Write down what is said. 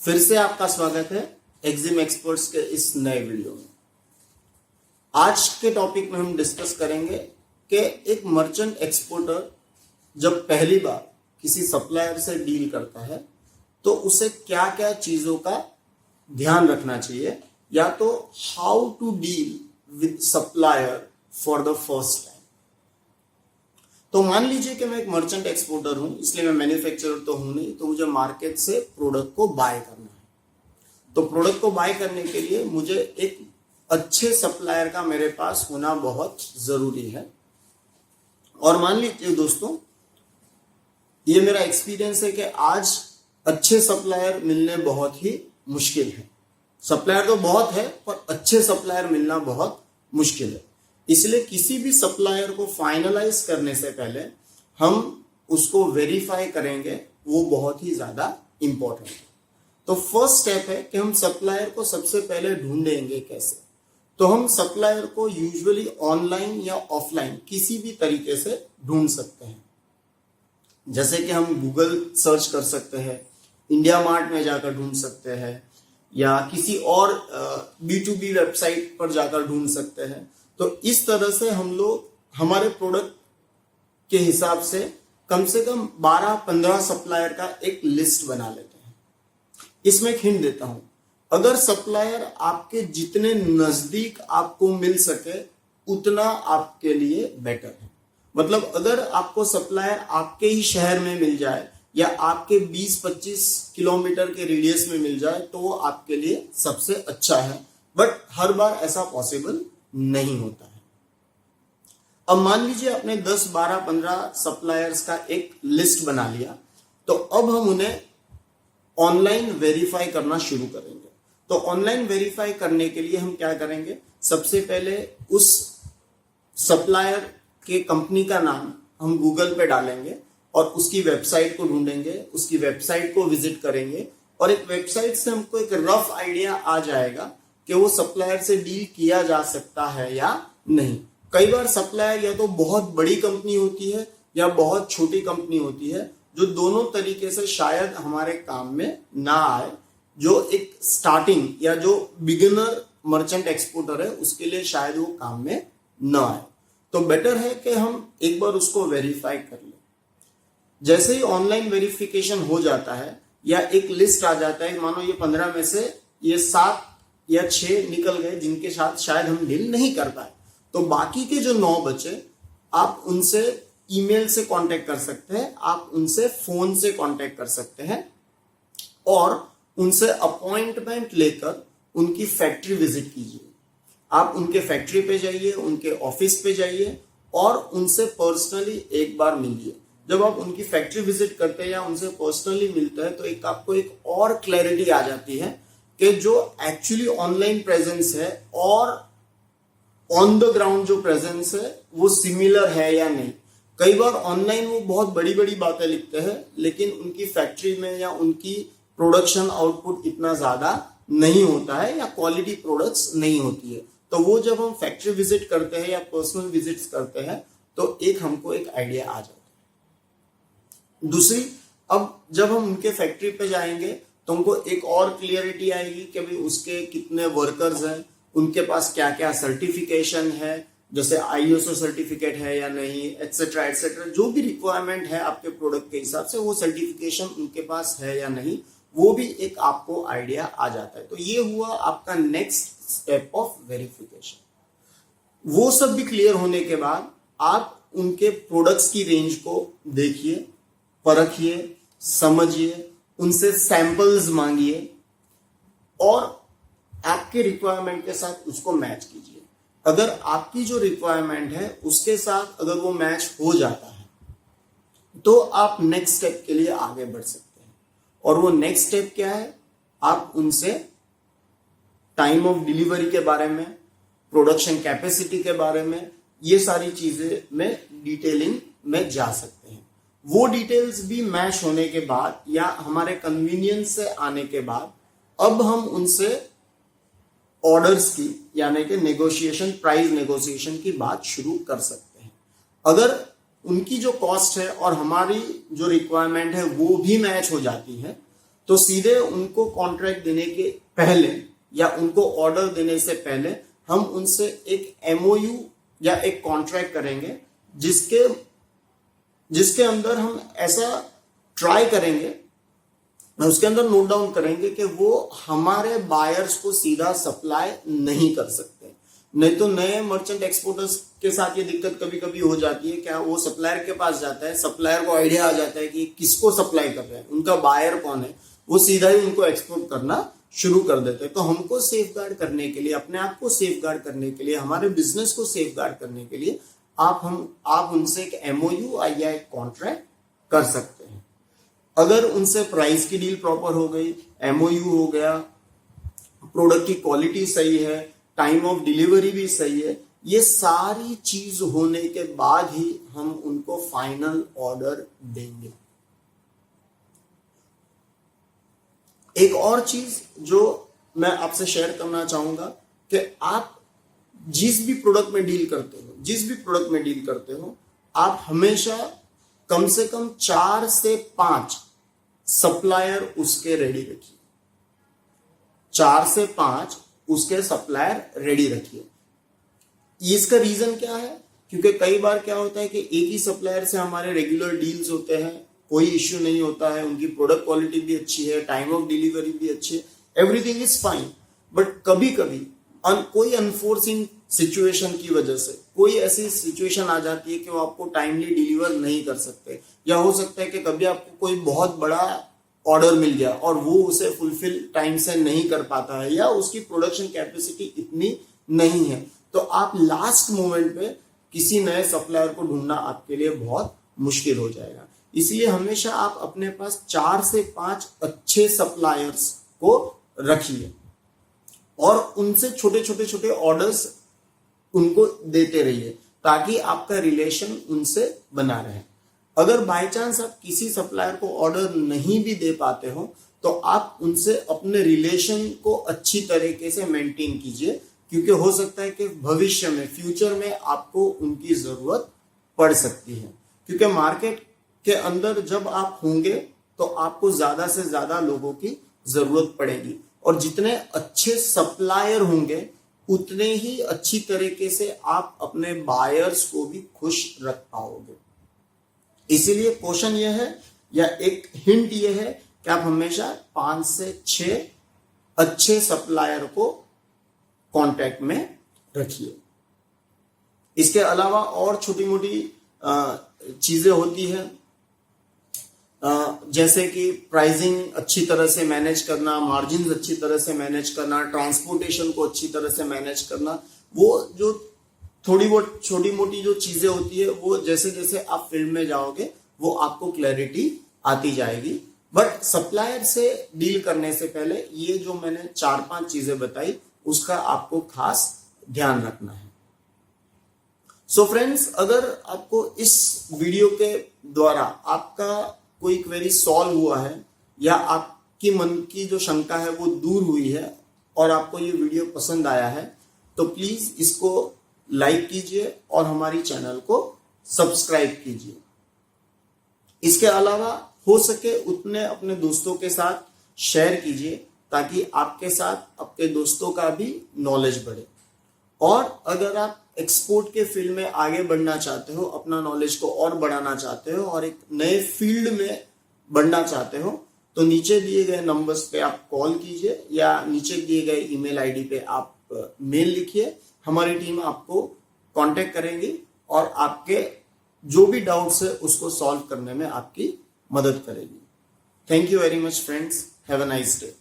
फिर से आपका स्वागत है एक्जिम एक्सपर्ट्स के इस नए वीडियो में। आज के टॉपिक में हम डिस्कस करेंगे कि एक मर्चेंट एक्सपोर्टर जब पहली बार किसी सप्लायर से डील करता है तो उसे क्या क्या चीजों का ध्यान रखना चाहिए, या तो how to deal with supplier for the first time. तो मान लीजिए कि मैं एक मर्चेंट एक्सपोर्टर हूं, इसलिए मैं मैन्युफैक्चरर तो हूं नहीं, तो मुझे मार्केट से प्रोडक्ट को बाय करना है। तो प्रोडक्ट को बाय करने के लिए मुझे एक अच्छे सप्लायर का मेरे पास होना बहुत जरूरी है। और मान लीजिए दोस्तों, ये मेरा एक्सपीरियंस है कि आज अच्छे सप्लायर मिलने बहुत ही मुश्किल है। सप्लायर तो बहुत है पर अच्छे सप्लायर मिलना बहुत मुश्किल है। इसलिए किसी भी सप्लायर को फाइनलाइज करने से पहले हम उसको वेरीफाई करेंगे, वो बहुत ही ज्यादा इंपॉर्टेंट है। तो फर्स्ट स्टेप है कि हम सप्लायर को सबसे पहले ढूंढेंगे कैसे। तो हम सप्लायर को यूजुअली ऑनलाइन या ऑफलाइन किसी भी तरीके से ढूंढ सकते हैं। जैसे कि हम गूगल सर्च कर सकते हैं, इंडिया मार्ट में जाकर ढूंढ सकते हैं, या किसी और B2B वेबसाइट पर जाकर ढूंढ सकते हैं। तो इस तरह से हम लोग हमारे प्रोडक्ट के हिसाब से कम 12-15 सप्लायर का एक लिस्ट बना लेते हैं। इसमें एक हिंट देता हूं, अगर सप्लायर आपके जितने नजदीक आपको मिल सके उतना आपके लिए बेटर है। मतलब अगर आपको सप्लायर आपके ही शहर में मिल जाए या आपके 20-25 किलोमीटर के रेडियस में मिल जाए तो वो आपके लिए सबसे अच्छा है, बट हर बार ऐसा पॉसिबल नहीं होता है। अब मान लीजिए आपने 10, 12, 15 सप्लायर्स का एक लिस्ट बना लिया, तो अब हम उन्हें ऑनलाइन वेरीफाई करना शुरू करेंगे। तो ऑनलाइन वेरीफाई करने के लिए हम क्या करेंगे, सबसे पहले उस सप्लायर के कंपनी का नाम हम गूगल पे डालेंगे और उसकी वेबसाइट को ढूंढेंगे, उसकी वेबसाइट को विजिट करेंगे, और एक वेबसाइट से हमको एक रफ आइडिया आ जाएगा कि वो सप्लायर से डील किया जा सकता है या नहीं। कई बार सप्लायर या तो बहुत बड़ी कंपनी होती है या बहुत छोटी कंपनी होती है, जो दोनों तरीके से शायद हमारे काम में ना आए। जो एक स्टार्टिंग या जो बिगिनर मर्चेंट एक्सपोर्टर है उसके लिए शायद वो काम में ना आए। तो बेटर है कि हम एक बार उसको वेरीफाई कर लें। जैसे ही ऑनलाइन वेरिफिकेशन हो जाता है या एक लिस्ट आ जाता है, मानो ये 15 में से ये 7 या 6 निकल गए जिनके साथ शायद हम डील नहीं कर पाए, तो बाकी के जो 9 बचे आप उनसे ईमेल से कांटेक्ट कर सकते हैं, आप उनसे फोन से कांटेक्ट कर सकते हैं और उनसे अपॉइंटमेंट लेकर उनकी फैक्ट्री विजिट कीजिए। आप उनके फैक्ट्री पे जाइए, उनके ऑफिस पे जाइए और उनसे पर्सनली एक बार मिलिए। जब आप उनकी फैक्ट्री विजिट करते हैं या उनसे पर्सनली मिलते हैं तो एक आपको एक और क्लैरिटी आ जाती है कि जो एक्चुअली ऑनलाइन प्रेजेंस है और ऑन द ग्राउंड जो प्रेजेंस है वो सिमिलर है या नहीं। कई बार ऑनलाइन वो बहुत बड़ी बड़ी बातें लिखते हैं, लेकिन उनकी फैक्ट्री में या उनकी प्रोडक्शन आउटपुट इतना ज्यादा नहीं होता है या क्वालिटी प्रोडक्ट्स नहीं होती है। तो वो जब हम फैक्ट्री विजिट करते हैं या पर्सनल विजिट्स करते हैं तो हमको एक आइडिया आ जाता है। दूसरी, अब जब हम उनके फैक्ट्री पे जाएंगे तो हमको एक और क्लियरिटी आएगी कि भाई उसके कितने वर्कर्स हैं, उनके पास क्या क्या सर्टिफिकेशन है, जैसे ISO सर्टिफिकेट है या नहीं, एटसेट्रा एटसेट्रा। जो भी रिक्वायरमेंट है आपके प्रोडक्ट के हिसाब से वो सर्टिफिकेशन उनके पास है या नहीं, वो भी एक आपको आइडिया आ जाता है। तो ये हुआ आपका नेक्स्ट स्टेप ऑफ वेरिफिकेशन। वो सब भी क्लियर होने के बाद आप उनके प्रोडक्ट्स की रेंज को देखिए, परखिए, समझिए, उनसे सैंपल्स मांगिए और आपके रिक्वायरमेंट के साथ उसको मैच कीजिए। अगर आपकी जो रिक्वायरमेंट है उसके साथ अगर वो मैच हो जाता है तो आप नेक्स्ट स्टेप के लिए आगे बढ़ सकते हैं। और वो नेक्स्ट स्टेप क्या है, आप उनसे टाइम ऑफ डिलीवरी के बारे में, प्रोडक्शन कैपेसिटी के बारे में, ये सारी चीजें में डिटेलिंग में जा सकते हैं। वो डिटेल्स भी मैच होने के बाद या हमारे कन्वीनियंस से आने के बाद अब हम उनसे ऑर्डर्स की यानी कि नेगोशिएशन, प्राइस नेगोशिएशन की बात शुरू कर सकते हैं। अगर उनकी जो कॉस्ट है और हमारी जो रिक्वायरमेंट है वो भी मैच हो जाती है तो सीधे उनको कॉन्ट्रैक्ट देने के पहले या उनको ऑर्डर देने से पहले हम उनसे एक एमओयू या एक कॉन्ट्रैक्ट करेंगे जिसके अंदर हम ऐसा ट्राई करेंगे, उसके अंदर नोट डाउन करेंगे कि वो हमारे बायर्स को सीधा सप्लाई नहीं कर सकते। नहीं तो नए मर्चेंट एक्सपोर्टर्स के साथ ये दिक्कत कभी कभी हो जाती है, क्या वो सप्लायर के पास जाता है, सप्लायर को आइडिया आ जाता है कि किसको सप्लाई कर रहे हैं, उनका बायर कौन है, वो सीधा ही उनको एक्सपोर्ट करना शुरू कर देते हैं। तो हमको सेफगार्ड करने के लिए, अपने आप को सेफगार्ड करने के लिए, हमारे बिजनेस को सेफगार्ड करने के लिए आप उनसे एक एमओयू या एक कॉन्ट्रैक्ट कर सकते हैं। अगर उनसे प्राइस की डील प्रॉपर हो गई, एमओयू हो गया, प्रोडक्ट की क्वालिटी सही है, टाइम ऑफ डिलीवरी भी सही है, ये सारी चीज होने के बाद ही हम उनको फाइनल ऑर्डर देंगे। एक और चीज जो मैं आपसे शेयर करना चाहूंगा कि आप जिस भी प्रोडक्ट में डील करते हो, आप हमेशा कम से कम 4 से 5 सप्लायर उसके रेडी रखिए। 4 से 5 उसके सप्लायर रेडी रखिए। इसका रीजन क्या है? क्योंकि कई बार क्या होता है कि एक ही सप्लायर से हमारे रेगुलर डील्स होते हैं, कोई इश्यू नहीं होता है, उनकी प्रोडक्ट क्वालिटी भी अच्छी है, टाइम ऑफ डिलीवरी भी अच्छी है, एवरीथिंग इज फाइन। बट कभी कभी कोई अनफोर्सिन सिचुएशन की वजह से कोई ऐसी सिचुएशन आ जाती है कि वो आपको टाइमली डिलीवर नहीं कर सकते, या हो सकता है कि कभी आपको कोई बहुत बड़ा ऑर्डर मिल गया और वो उसे फुलफिल टाइम से नहीं कर पाता है, या उसकी प्रोडक्शन कैपेसिटी इतनी नहीं है, तो आप लास्ट मोमेंट पे किसी नए सप्लायर को ढूंढना आपके लिए बहुत मुश्किल हो जाएगा। इसलिए हमेशा आप अपने पास 4 से 5 अच्छे सप्लायर्स को रखिए और उनसे छोटे ऑर्डर्स उनको देते रहिए ताकि आपका रिलेशन उनसे बना रहे। अगर बाय चांस आप किसी सप्लायर को ऑर्डर नहीं भी दे पाते हो तो आप उनसे अपने रिलेशन को अच्छी तरीके से मेंटेन कीजिए, क्योंकि हो सकता है कि भविष्य में, फ्यूचर में आपको उनकी जरूरत पड़ सकती है। क्योंकि मार्केट के अंदर जब आप होंगे तो आपको ज्यादा से ज्यादा लोगों की जरूरत पड़ेगी, और जितने अच्छे सप्लायर होंगे उतने ही अच्छी तरीके से आप अपने बायर्स को भी खुश रख पाओगे। इसीलिए क्वेश्चन यह है, या एक हिंट यह है कि आप हमेशा 5 से 6 अच्छे सप्लायर को कांटेक्ट में रखिए। इसके अलावा और छोटी मोटी चीजें होती है, जैसे कि प्राइसिंग अच्छी तरह से मैनेज करना, मार्जिन अच्छी तरह से मैनेज करना, ट्रांसपोर्टेशन को अच्छी तरह से मैनेज करना। वो जो थोड़ी बहुत छोटी मोटी जो चीजें होती है वो जैसे जैसे आप फील्ड में जाओगे वो आपको क्लैरिटी आती जाएगी। बट सप्लायर से डील करने से पहले ये जो मैंने 4-5 चीजें बताई उसका आपको खास ध्यान रखना है। सो फ्रेंड्स, अगर आपको इस वीडियो के द्वारा आपका कोई क्वेरी सॉल्व हुआ है या आपकी मन की जो शंका है वो दूर हुई है और आपको ये वीडियो पसंद आया है, तो प्लीज इसको लाइक कीजिए और हमारी चैनल को सब्सक्राइब कीजिए। इसके अलावा हो सके उतने अपने दोस्तों के साथ शेयर कीजिए ताकि आपके साथ आपके दोस्तों का भी नॉलेज बढ़े। और अगर आप एक्सपोर्ट के फील्ड में आगे बढ़ना चाहते हो, अपना नॉलेज को और बढ़ाना चाहते हो और एक नए फील्ड में बढ़ना चाहते हो, तो नीचे दिए गए नंबर्स पे आप कॉल कीजिए या नीचे दिए गए ईमेल आईडी पे आप मेल लिखिए। हमारी टीम आपको कांटेक्ट करेंगी और आपके जो भी डाउट्स है उसको सॉल्व करने में आपकी मदद करेगी। Thank you very much friends, have a nice day.